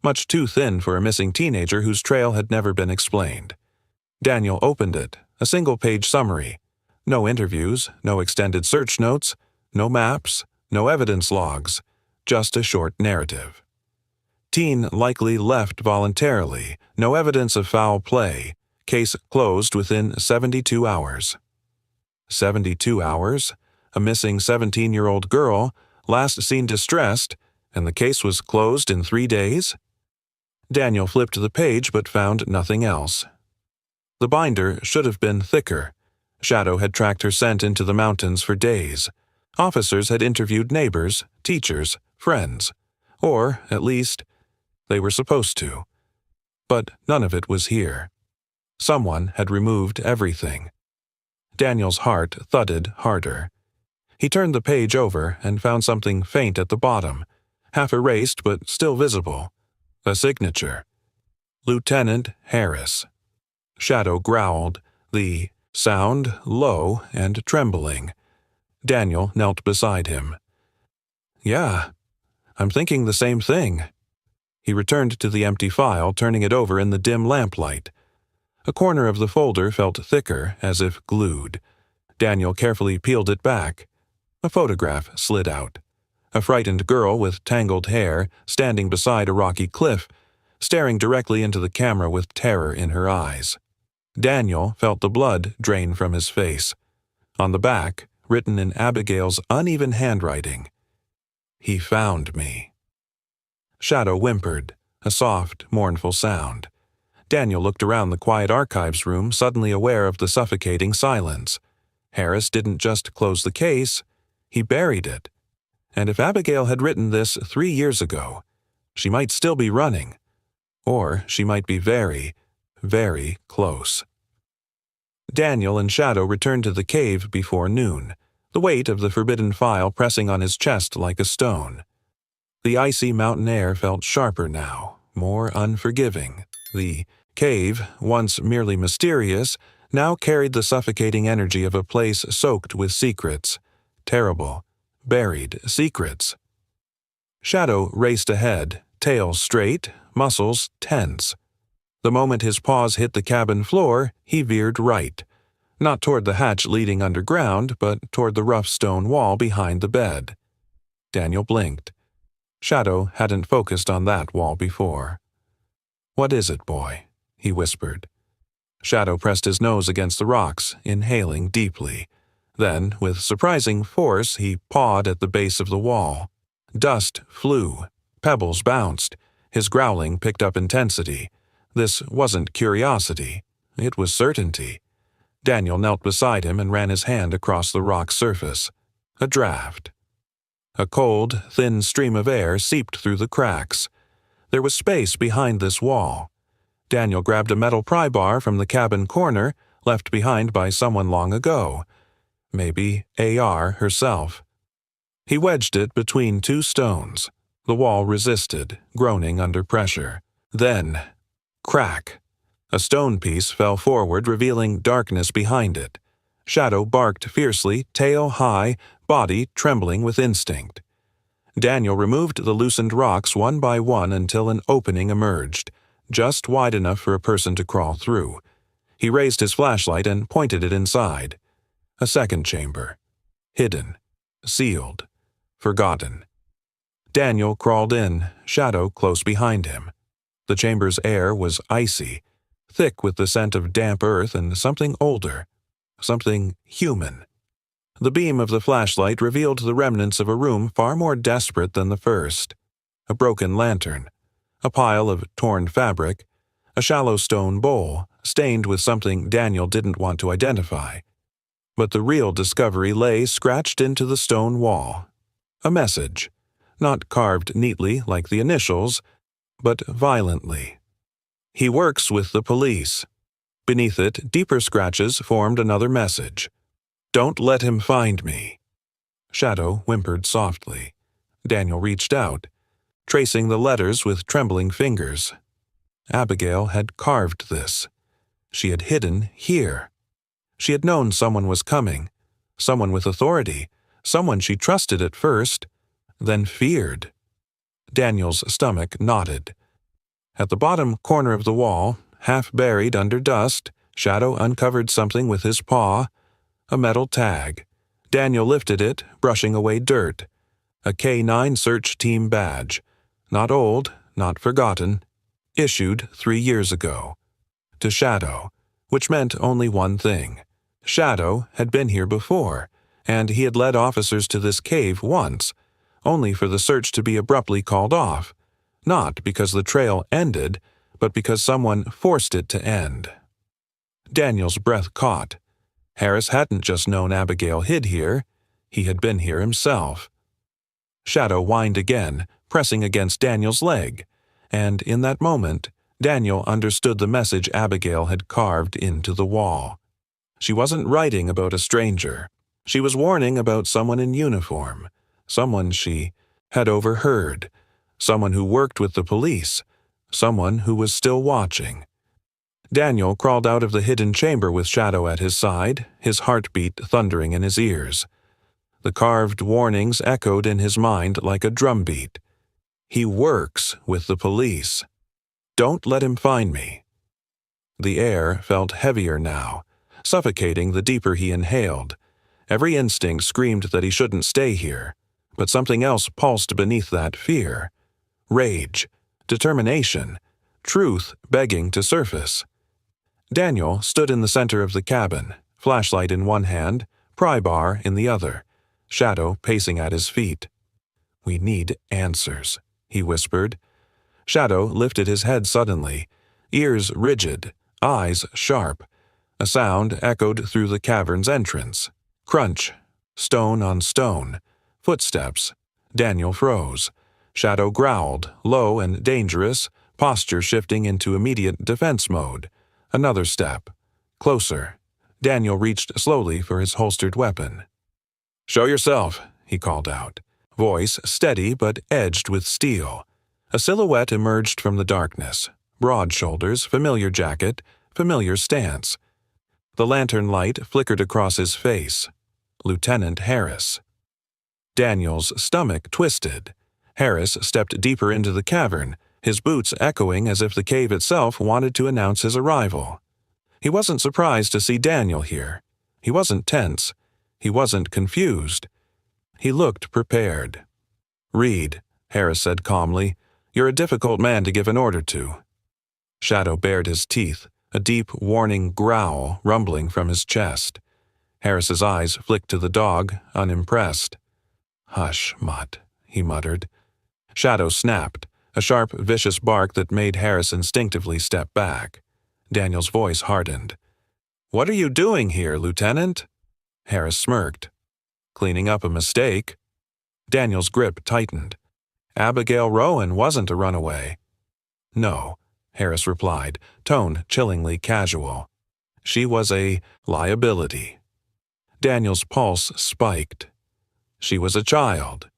Much too thin for a missing teenager whose trail had never been explained. Daniel opened it, a single-page summary. No interviews, no extended search notes, no maps, no evidence logs, just a short narrative. Teen likely left voluntarily, no evidence of foul play, case closed within 72 hours. 72 hours? A missing 17-year-old girl, last seen distressed, and the case was closed in 3 days? Daniel flipped the page but found nothing else. The binder should have been thicker. Shadow had tracked her scent into the mountains for days. Officers had interviewed neighbors, teachers, friends. Or, at least, they were supposed to. But none of it was here. Someone had removed everything. Daniel's heart thudded harder. He turned the page over and found something faint at the bottom, half erased but still visible. A signature. Lieutenant Harris. Shadow growled, the sound low and trembling. Daniel knelt beside him. Yeah, I'm thinking the same thing. He returned to the empty file, turning it over in the dim lamplight. A corner of the folder felt thicker, as if glued. Daniel carefully peeled it back. A photograph slid out. A frightened girl with tangled hair, standing beside a rocky cliff, staring directly into the camera with terror in her eyes. Daniel felt the blood drain from his face. On the back, written in Abigail's uneven handwriting, "He found me." Shadow whimpered, a soft, mournful sound. Daniel looked around the quiet archives room, suddenly aware of the suffocating silence. Harris didn't just close the case, he buried it. And if Abigail had written this 3 years ago, she might still be running. Or she might be very, very close. Daniel and Shadow returned to the cave before noon, the weight of the forbidden file pressing on his chest like a stone. The icy mountain air felt sharper now, more unforgiving. The cave, once merely mysterious, now carried the suffocating energy of a place soaked with secrets. Terrible, buried secrets. Shadow raced ahead, tail straight, muscles tense. The moment his paws hit the cabin floor, he veered right. Not toward the hatch leading underground, but toward the rough stone wall behind the bed. Daniel blinked. Shadow hadn't focused on that wall before. "What is it, boy?" he whispered. Shadow pressed his nose against the rocks, inhaling deeply. Then, with surprising force, he pawed at the base of the wall. Dust flew. Pebbles bounced. His growling picked up intensity. This wasn't curiosity. It was certainty. Daniel knelt beside him and ran his hand across the rock surface. A draft. A cold, thin stream of air seeped through the cracks. There was space behind this wall. Daniel grabbed a metal pry bar from the cabin corner, left behind by someone long ago. Maybe AR herself. He wedged it between 2 stones. The wall resisted, groaning under pressure. Then, crack. A stone piece fell forward, revealing darkness behind it. Shadow barked fiercely, tail high, body trembling with instinct. Daniel removed the loosened rocks one by one until an opening emerged, just wide enough for a person to crawl through. He raised his flashlight and pointed it inside. A second chamber. Hidden. Sealed. Forgotten. Daniel crawled in, Shadow close behind him. The chamber's air was icy, thick with the scent of damp earth and something older, something human. The beam of the flashlight revealed the remnants of a room far more desperate than the first. A broken lantern, a pile of torn fabric, a shallow stone bowl, stained with something Daniel didn't want to identify. But the real discovery lay scratched into the stone wall. A message, not carved neatly like the initials, but violently. "He works with the police." Beneath it, deeper scratches formed another message. "Don't let him find me." Shadow whimpered softly. Daniel reached out, tracing the letters with trembling fingers. Abigail had carved this. She had hidden here. She had known someone was coming, someone with authority, someone she trusted at first, then feared. Daniel's stomach knotted. At the bottom corner of the wall, half buried under dust, Shadow uncovered something with his paw, a metal tag, Daniel lifted it, brushing away dirt. A K-9 search team badge. Not old, not forgotten. Issued 3 years ago. To Shadow, which meant only one thing. Shadow had been here before, and he had led officers to this cave once, only for the search to be abruptly called off, not because the trail ended, but because someone forced it to end. Daniel's breath caught. Harris hadn't just known Abigail hid here, he had been here himself. Shadow whined again, pressing against Daniel's leg, and in that moment, Daniel understood the message Abigail had carved into the wall. She wasn't writing about a stranger. She was warning about someone in uniform, someone she had overheard, someone who worked with the police, someone who was still watching. Daniel crawled out of the hidden chamber with Shadow at his side, his heartbeat thundering in his ears. The carved warnings echoed in his mind like a drumbeat. He works with the police. Don't let him find me. The air felt heavier now, suffocating the deeper he inhaled. Every instinct screamed that he shouldn't stay here, but something else pulsed beneath that fear. Rage, determination, truth begging to surface. Daniel stood in the center of the cabin, flashlight in one hand, pry bar in the other, Shadow pacing at his feet. "We need answers," he whispered. Shadow lifted his head suddenly, ears rigid, eyes sharp. A sound echoed through the cavern's entrance. Crunch, stone on stone, footsteps. Daniel froze. Shadow growled, low and dangerous, posture shifting into immediate defense mode. Another step. Closer. Daniel reached slowly for his holstered weapon. "Show yourself," he called out. Voice steady but edged with steel. A silhouette emerged from the darkness. Broad shoulders, familiar jacket, familiar stance. The lantern light flickered across his face. Lieutenant Harris. Daniel's stomach twisted. Harris stepped deeper into the cavern, his boots echoing as if the cave itself wanted to announce his arrival. He wasn't surprised to see Daniel here. He wasn't tense. He wasn't confused. He looked prepared. "Reed," Harris said calmly, "you're a difficult man to give an order to." Shadow bared his teeth, a deep, warning growl rumbling from his chest. Harris's eyes flicked to the dog, unimpressed. "Hush, Mutt," he muttered. Shadow snapped, a sharp, vicious bark that made Harris instinctively step back. Daniel's voice hardened. "What are you doing here, Lieutenant?" Harris smirked. "Cleaning up a mistake." Daniel's grip tightened. Abigail Rowan wasn't a runaway. "No," Harris replied, tone chillingly casual. "She was a liability." Daniel's pulse spiked. "She was a child."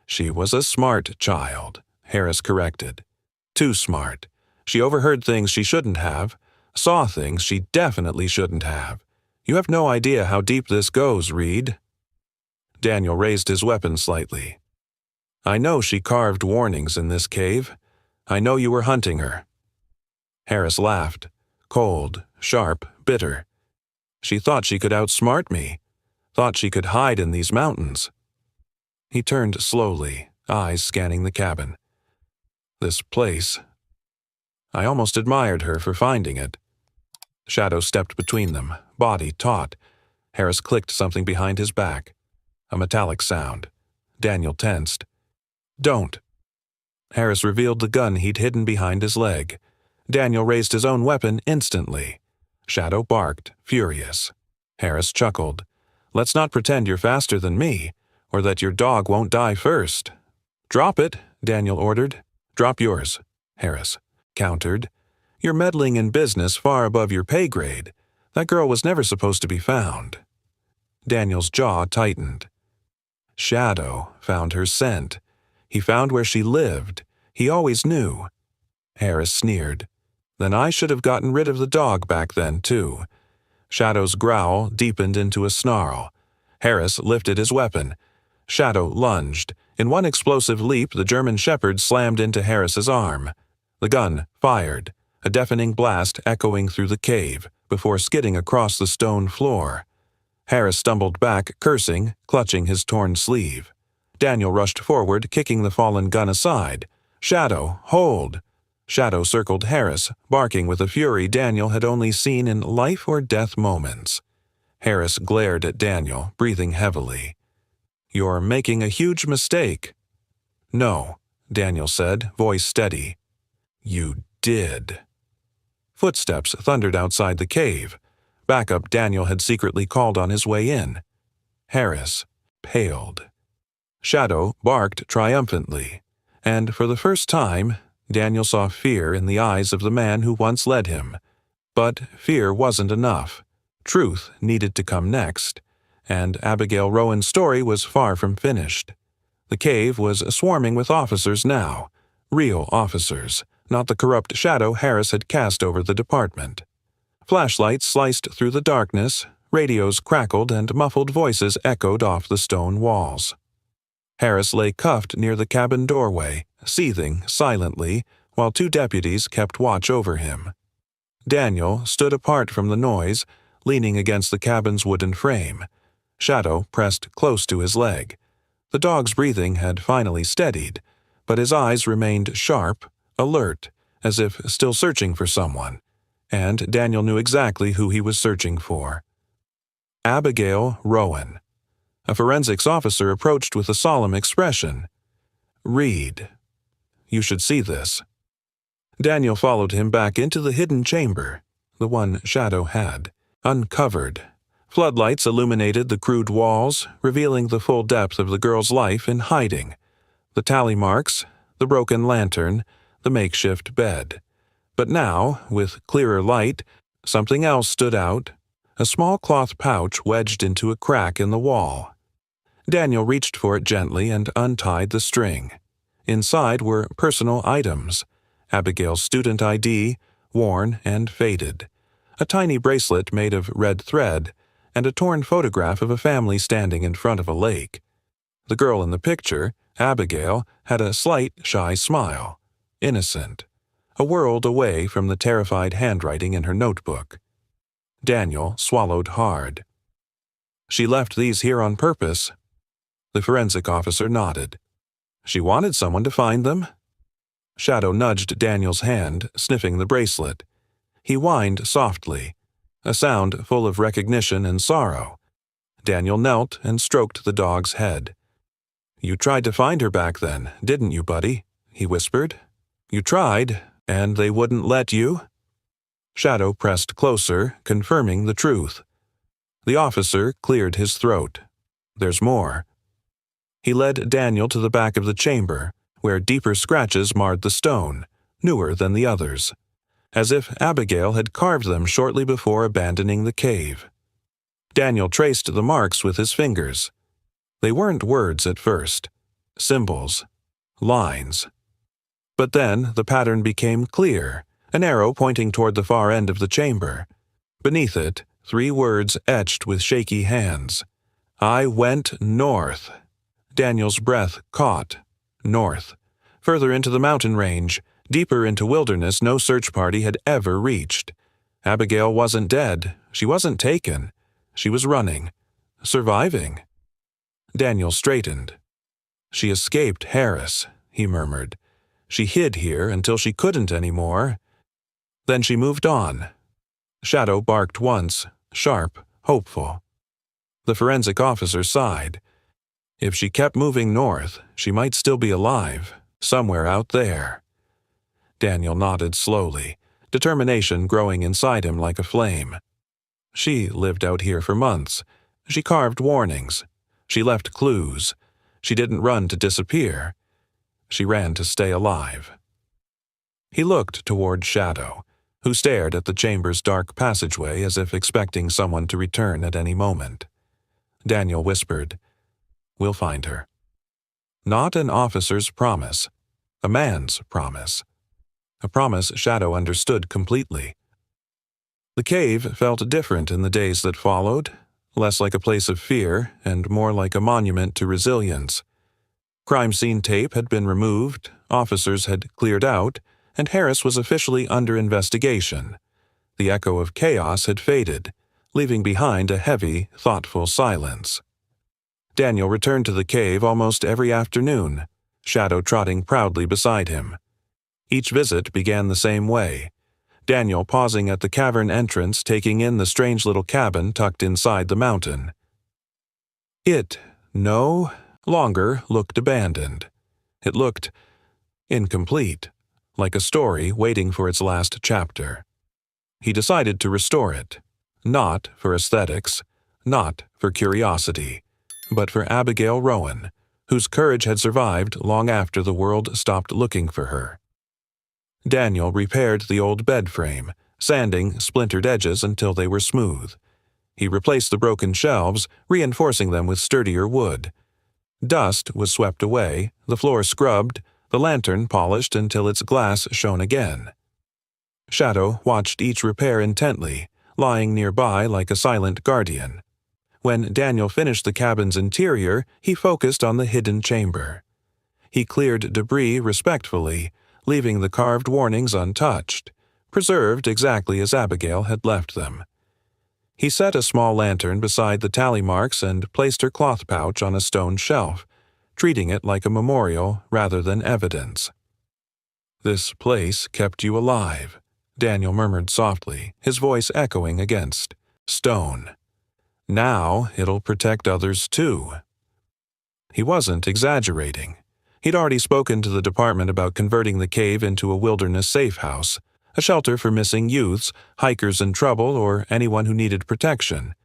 "She was a smart child," Harris corrected. "Too smart. She overheard things she shouldn't have, saw things she definitely shouldn't have. You have no idea how deep this goes, Reed." Daniel raised his weapon slightly. "I know she carved warnings in this cave. I know you were hunting her." Harris laughed, cold, sharp, bitter. "She thought she could outsmart me, thought she could hide in these mountains." He turned slowly, eyes scanning the cabin. "This place. I almost admired her for finding it." Shadow stepped between them, body taut. Harris clicked something behind his back. A metallic sound. Daniel tensed. "Don't." Harris revealed the gun he'd hidden behind his leg. Daniel raised his own weapon instantly. Shadow barked, furious. Harris chuckled. "Let's not pretend you're faster than me, or that your dog won't die first." "Drop it," Daniel ordered. "Drop yours," Harris countered. "You're meddling in business far above your pay grade. That girl was never supposed to be found." Daniel's jaw tightened. Shadow found her scent. He found where she lived. He always knew. Harris sneered. "Then I should have gotten rid of the dog back then, too." Shadow's growl deepened into a snarl. Harris lifted his weapon. Shadow lunged. In one explosive leap, the German Shepherd slammed into Harris's arm. The gun fired, a deafening blast echoing through the cave, before skidding across the stone floor. Harris stumbled back, cursing, clutching his torn sleeve. Daniel rushed forward, kicking the fallen gun aside. "Shadow, hold!" Shadow circled Harris, barking with a fury Daniel had only seen in life-or-death moments. Harris glared at Daniel, breathing heavily. "You're making a huge mistake." "No," Daniel said, voice steady. "You did." Footsteps thundered outside the cave. Backup Daniel had secretly called on his way in. Harris paled. Shadow barked triumphantly, and for the first time, Daniel saw fear in the eyes of the man who once led him. But fear wasn't enough. Truth needed to come next, and Abigail Rowan's story was far from finished. The cave was swarming with officers now, real officers, not the corrupt shadow Harris had cast over the department. Flashlights sliced through the darkness, radios crackled, and muffled voices echoed off the stone walls. Harris lay cuffed near the cabin doorway, seething silently, while two deputies kept watch over him. Daniel stood apart from the noise, leaning against the cabin's wooden frame. Shadow pressed close to his leg. The dog's breathing had finally steadied, but his eyes remained sharp, alert, as if still searching for someone, and Daniel knew exactly who he was searching for. Abigail Rowan. A forensics officer approached with a solemn expression. "Read. You should see this." Daniel followed him back into the hidden chamber, the one Shadow had, uncovered. Floodlights illuminated the crude walls, revealing the full depth of the girl's life in hiding. The tally marks, the broken lantern, the makeshift bed. But now, with clearer light, something else stood out, a small cloth pouch wedged into a crack in the wall. Daniel reached for it gently and untied the string. Inside were personal items: Abigail's student ID, worn and faded, a tiny bracelet made of red thread, and a torn photograph of a family standing in front of a lake. The girl in the picture, Abigail, had a slight, shy smile, innocent, a world away from the terrified handwriting in her notebook. Daniel swallowed hard. "She left these here on purpose." The forensic officer nodded. "She wanted someone to find them?" Shadow nudged Daniel's hand, sniffing the bracelet. He whined softly, a sound full of recognition and sorrow. Daniel knelt and stroked the dog's head. "You tried to find her back then, didn't you, buddy?" he whispered. "You tried, and they wouldn't let you?" Shadow pressed closer, confirming the truth. The officer cleared his throat. "There's more." He led Daniel to the back of the chamber, where deeper scratches marred the stone, newer than the others, as if Abigail had carved them shortly before abandoning the cave. Daniel traced the marks with his fingers. They weren't words at first, symbols, lines. But then the pattern became clear, an arrow pointing toward the far end of the chamber. Beneath it, 3 words etched with shaky hands. "I went north." Daniel's breath caught. North. Further into the mountain range, deeper into wilderness no search party had ever reached. Abigail wasn't dead. She wasn't taken. She was running. Surviving. Daniel straightened. "She escaped Harris," he murmured. "She hid here until she couldn't anymore. Then she moved on." Shadow barked once, sharp, hopeful. The forensic officer sighed. If she kept moving north, she might still be alive, somewhere out there. Daniel nodded slowly, determination growing inside him like a flame. She lived out here for months. She carved warnings. She left clues. She didn't run to disappear. She ran to stay alive. He looked toward Shadow, who stared at the chamber's dark passageway as if expecting someone to return at any moment. Daniel whispered, "We'll find her." Not an officer's promise, a man's promise. A promise Shadow understood completely. The cave felt different in the days that followed, less like a place of fear and more like a monument to resilience. Crime scene tape had been removed, officers had cleared out, and Harris was officially under investigation. The echo of chaos had faded, leaving behind a heavy, thoughtful silence. Daniel returned to the cave almost every afternoon, Shadow trotting proudly beside him. Each visit began the same way, Daniel pausing at the cavern entrance, taking in the strange little cabin tucked inside the mountain. It no longer looked abandoned. It looked incomplete, like a story waiting for its last chapter. He decided to restore it, not for aesthetics, not for curiosity, but for Abigail Rowan, whose courage had survived long after the world stopped looking for her. Daniel repaired the old bed frame, sanding splintered edges until they were smooth. He replaced the broken shelves, reinforcing them with sturdier wood. Dust was swept away, the floor scrubbed, the lantern polished until its glass shone again. Shadow watched each repair intently, lying nearby like a silent guardian. When Daniel finished the cabin's interior, he focused on the hidden chamber. He cleared debris respectfully, leaving the carved warnings untouched, preserved exactly as Abigail had left them. He set a small lantern beside the tally marks and placed her cloth pouch on a stone shelf, treating it like a memorial rather than evidence. "This place kept you alive," Daniel murmured softly, his voice echoing against stone. "Now it'll protect others too." He wasn't exaggerating. He'd already spoken to the department about converting the cave into a wilderness safe house, a shelter for missing youths, hikers in trouble, or anyone who needed protection.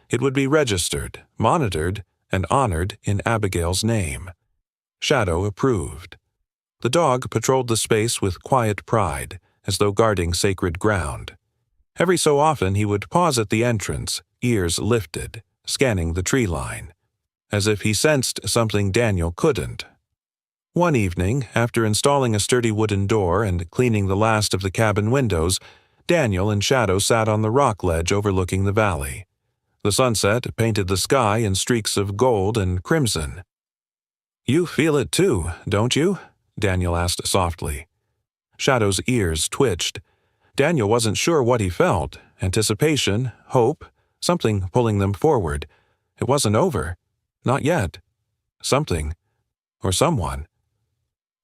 It would be registered, monitored, and honored in Abigail's name. Shadow approved. The dog patrolled the space with quiet pride, as though guarding sacred ground. Every so often he would pause at the entrance, ears lifted, scanning the tree line, as if he sensed something Daniel couldn't. One evening, after installing a sturdy wooden door and cleaning the last of the cabin windows, Daniel and Shadow sat on the rock ledge overlooking the valley. The sunset painted the sky in streaks of gold and crimson. "You feel it too, don't you?" Daniel asked softly. Shadow's ears twitched. Daniel wasn't sure what he felt, anticipation, hope, something pulling them forward. It wasn't over. Not yet. Something, or someone,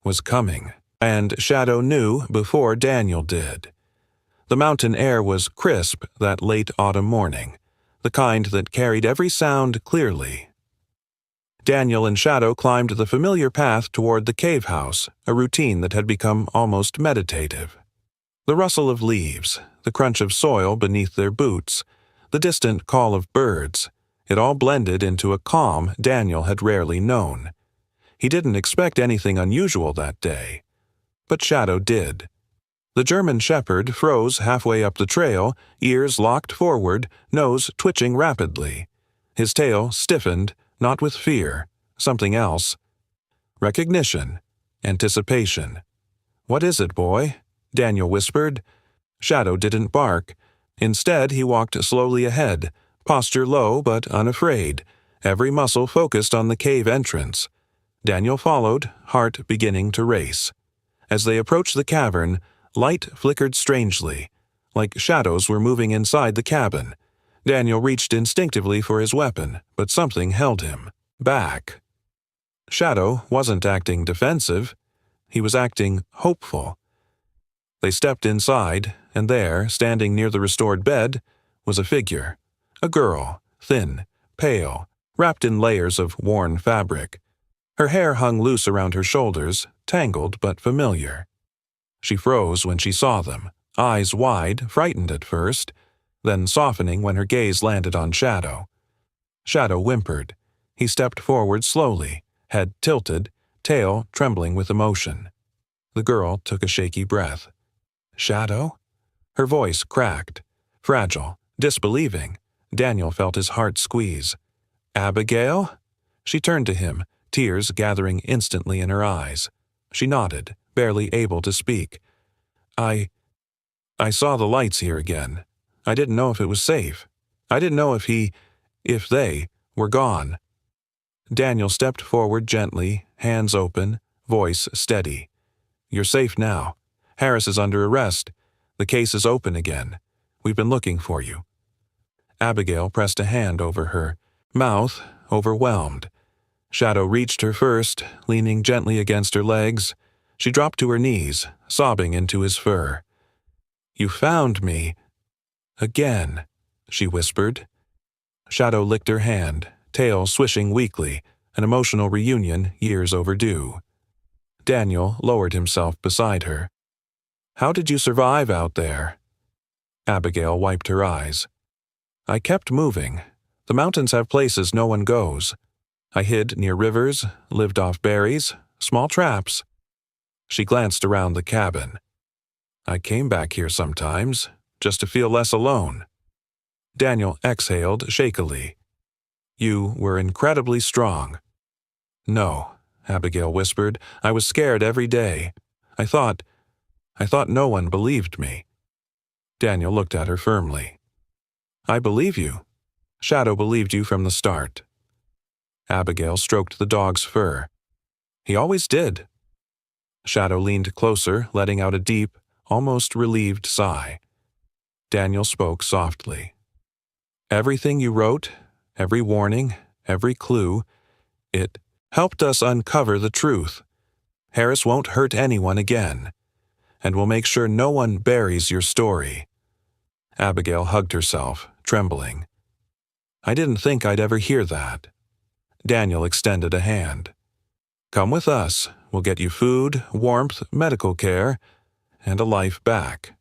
was coming, and Shadow knew before Daniel did. The mountain air was crisp that late autumn morning, the kind that carried every sound clearly. Daniel and Shadow climbed the familiar path toward the cave house, a routine that had become almost meditative. The rustle of leaves, the crunch of soil beneath their boots, the distant call of birds, it all blended into a calm Daniel had rarely known. He didn't expect anything unusual that day, but Shadow did. The German shepherd froze halfway up the trail, ears locked forward, nose twitching rapidly. His tail stiffened, not with fear, something else. Recognition, anticipation. "What is it, boy?" Daniel whispered. Shadow didn't bark. Instead, he walked slowly ahead, posture low but unafraid, every muscle focused on the cave entrance. Daniel followed, heart beginning to race. As they approached the cavern, light flickered strangely, like shadows were moving inside the cabin. Daniel reached instinctively for his weapon, but something held him back. Shadow wasn't acting defensive. He was acting hopeful. They stepped inside, and there, standing near the restored bed, was a figure. A girl, thin, pale, wrapped in layers of worn fabric. Her hair hung loose around her shoulders, tangled but familiar. She froze when she saw them, eyes wide, frightened at first, then softening when her gaze landed on Shadow. Shadow whimpered. He stepped forward slowly, head tilted, tail trembling with emotion. The girl took a shaky breath. "Shadow?" Her voice cracked, fragile, disbelieving. Daniel felt his heart squeeze. "Abigail?" She turned to him, tears gathering instantly in her eyes. She nodded, barely able to speak. I saw the lights here again. I didn't know if it was safe. I didn't know if they were gone." Daniel stepped forward gently, hands open, voice steady. "You're safe now. Harris is under arrest. The case is open again. We've been looking for you." Abigail pressed a hand over her mouth, overwhelmed. Shadow reached her first, leaning gently against her legs. She dropped to her knees, sobbing into his fur. "You found me." "Again," she whispered. Shadow licked her hand, tail swishing weakly, an emotional reunion years overdue. Daniel lowered himself beside her. "How did you survive out there?" Abigail wiped her eyes. "I kept moving. The mountains have places no one goes. I hid near rivers, lived off berries, small traps." She glanced around the cabin. "I came back here sometimes, just to feel less alone." Daniel exhaled shakily. "You were incredibly strong." "No," Abigail whispered. "I was scared every day. I thought no one believed me." Daniel looked at her firmly. "I believe you. Shadow believed you from the start." Abigail stroked the dog's fur. "He always did." Shadow leaned closer, letting out a deep, almost relieved sigh. Daniel spoke softly. "Everything you wrote, every warning, every clue, it helped us uncover the truth. Harris won't hurt anyone again, and we'll make sure no one buries your story." Abigail hugged herself, trembling. "I didn't think I'd ever hear that." Daniel extended a hand. "Come with us. We'll get you food, warmth, medical care, and a life back."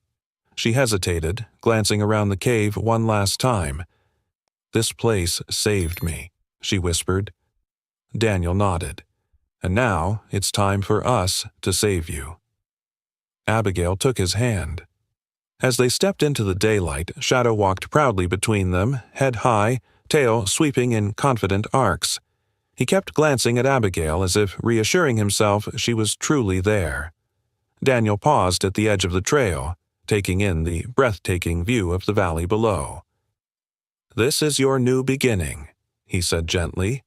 She hesitated, glancing around the cave one last time. "This place saved me," she whispered. Daniel nodded. "And now it's time for us to save you." Abigail took his hand. As they stepped into the daylight, Shadow walked proudly between them, head high, tail sweeping in confident arcs. He kept glancing at Abigail as if reassuring himself she was truly there. Daniel paused at the edge of the trail, taking in the breathtaking view of the valley below. "This is your new beginning," he said gently.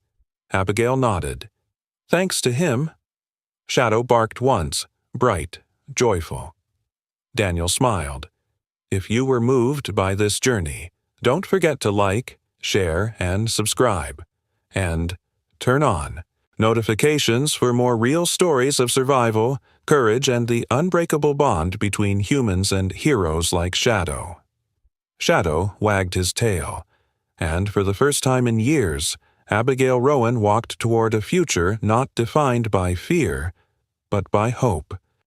Abigail nodded. "Thanks to him." Shadow barked once, bright, joyful. Daniel smiled. "If you were moved by this journey, don't forget to like, share, and subscribe. And turn on notifications for more real stories of survival, courage, and the unbreakable bond between humans and heroes like Shadow." Shadow wagged his tail, and for the first time in years, Abigail Rowan walked toward a future not defined by fear, but by hope.